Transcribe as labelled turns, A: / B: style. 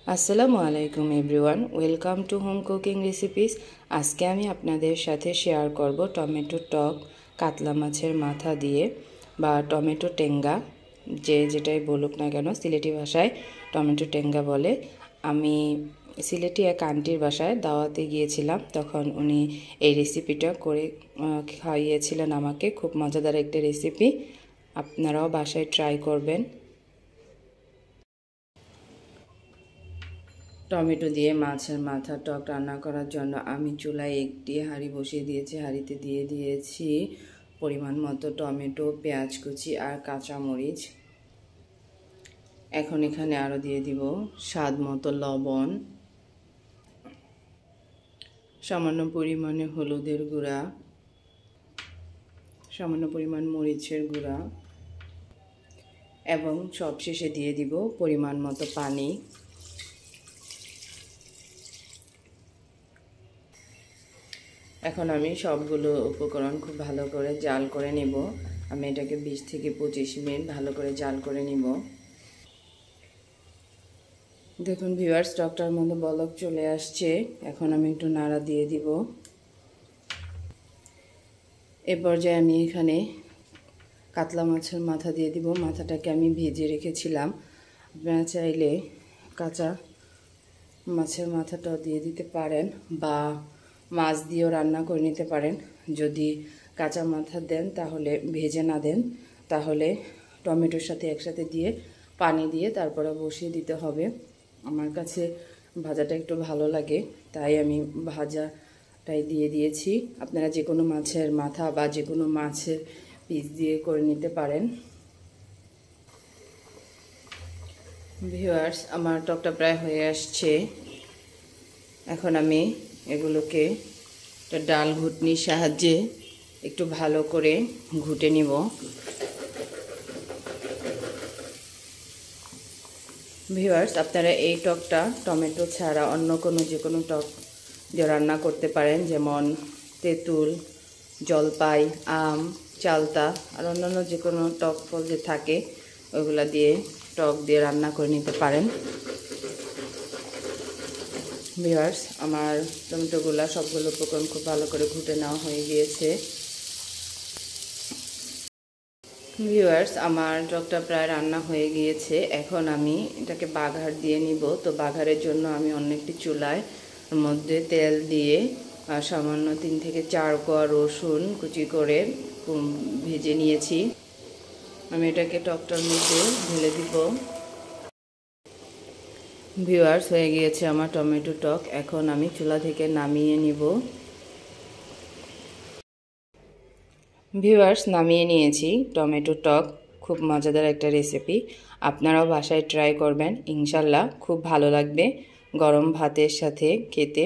A: আসসালামু আলাইকুম everyone, welcome to home cooking recipes. আজকে আমি আপনাদের সাথে শেয়ার করব টমেটো টক কাতলা মাছের মাথা দিয়ে বা টমেটো টেঙ্গা, যে যেটাই বলুক না কেন সিলেটি ভাষায় টমেটো টেঙ্গা বলে। আমি সিলেটি এক আন্টির বাসায় দাওয়াতে গিয়েছিলাম, তখন উনি এই রেসিপিটা করে খাইয়েছিলেন আমাকে। খুব মজাদার একটা রেসিপি, আপনারাও বাসায় ট্রাই করবেন। টমেটো দিয়ে মাছের মাথা টক রান্না করার জন্য আমি চুলায় একটি হাঁড়ি বসিয়ে দিয়েছি। হাঁড়িতে দিয়ে দিয়েছি পরিমাণ মতো টমেটো, পেঁয়াজ কুচি আর কাঁচামরিচ। এখন এখানে আরও দিয়ে দিব স্বাদ মতো লবণ, সামান্য পরিমাণে হলুদের গুঁড়া, সামান্য পরিমাণ মরিচের গুঁড়া এবং সবশেষে দিয়ে দিব পরিমাণ মতো পানি। এখন আমি সবগুলো উপকরণ খুব ভালো করে জাল করে নেব। আমি এটাকে 20 থেকে 25 মিনিট ভালো করে জাল করে নিব। দেখুন ভিউয়ার্স, টকটার মধ্যে বলক চলে আসছে। এখন আমি একটু নাড়া দিয়ে দিব। এ পর্যায়ে আমি এখানে কাতলা মাছের মাথা দিয়ে দিব। মাথাটাকে আমি ভেজে রেখেছিলাম। আপনারা চাইলে কাঁচা মাছের মাথাটাও দিয়ে দিতে পারেন বা মাছ দিয়েও রান্না করে নিতে পারেন। যদি কাঁচা মাথা দেন, তাহলে ভেজে না দেন, তাহলে টমেটোর সাথে একসাথে দিয়ে পানি দিয়ে তারপরে বসিয়ে দিতে হবে। আমার কাছে ভাজাটা একটু ভালো লাগে, তাই আমি ভাজাটাই দিয়ে দিয়েছি। আপনারা যে কোনো মাছের মাথা বা যে কোনো মাছের পিস দিয়ে করে নিতে পারেন। ভিউয়ার্স, আমার টকটা প্রায় হয়ে আসছে। এখন আমি এগুলোকে ডাল ঘুটনির সাহায্যে একটু ভালো করে ঘুটে নিব। ভিউয়ার্স, আপনারা এই টকটা টমেটো ছাড়া অন্য যে কোনো টক দিয়ে রান্না করতে পারেন, যেমন তেঁতুল, জলপাই, আম, চালতা আর অন্যান্য যে কোনো টক ফল যে থাকে ওইগুলা দিয়ে টক দিয়ে রান্না করে নিতে পারেন। ভিউয়ার্স, আমার টমেটোগুলা সবগুলো উপকরণ খুব ভালো করে ঘুটে নেওয়া হয়ে গিয়েছে। ভিউয়ার্স, আমার টকটা প্রায় রান্না হয়ে গিয়েছে। এখন আমি এটাকে বাঘার দিয়ে নিব। তো বাঘারের জন্য আমি অন্য একটি চুলায় মধ্যে তেল দিয়ে সামান্য 3 থেকে 4 কোয়া রসুন কুচি করে ভেজে নিয়েছি। আমি এটাকে টকটার মধ্যে ঢেলে দিব। ভিউয়ার্স, হয়ে গিয়েছে আমার টমেটো টক। এখন আমি চুলা থেকে নামিয়ে নিব। ভিউয়ার্স, নামিয়ে নিয়েছি টমেটো টক। খুব মজাদার একটা রেসিপি, আপনারাও বাসায় ট্রাই করবেন, ইনশাল্লাহ খুব ভালো লাগবে গরম ভাতের সাথে খেতে।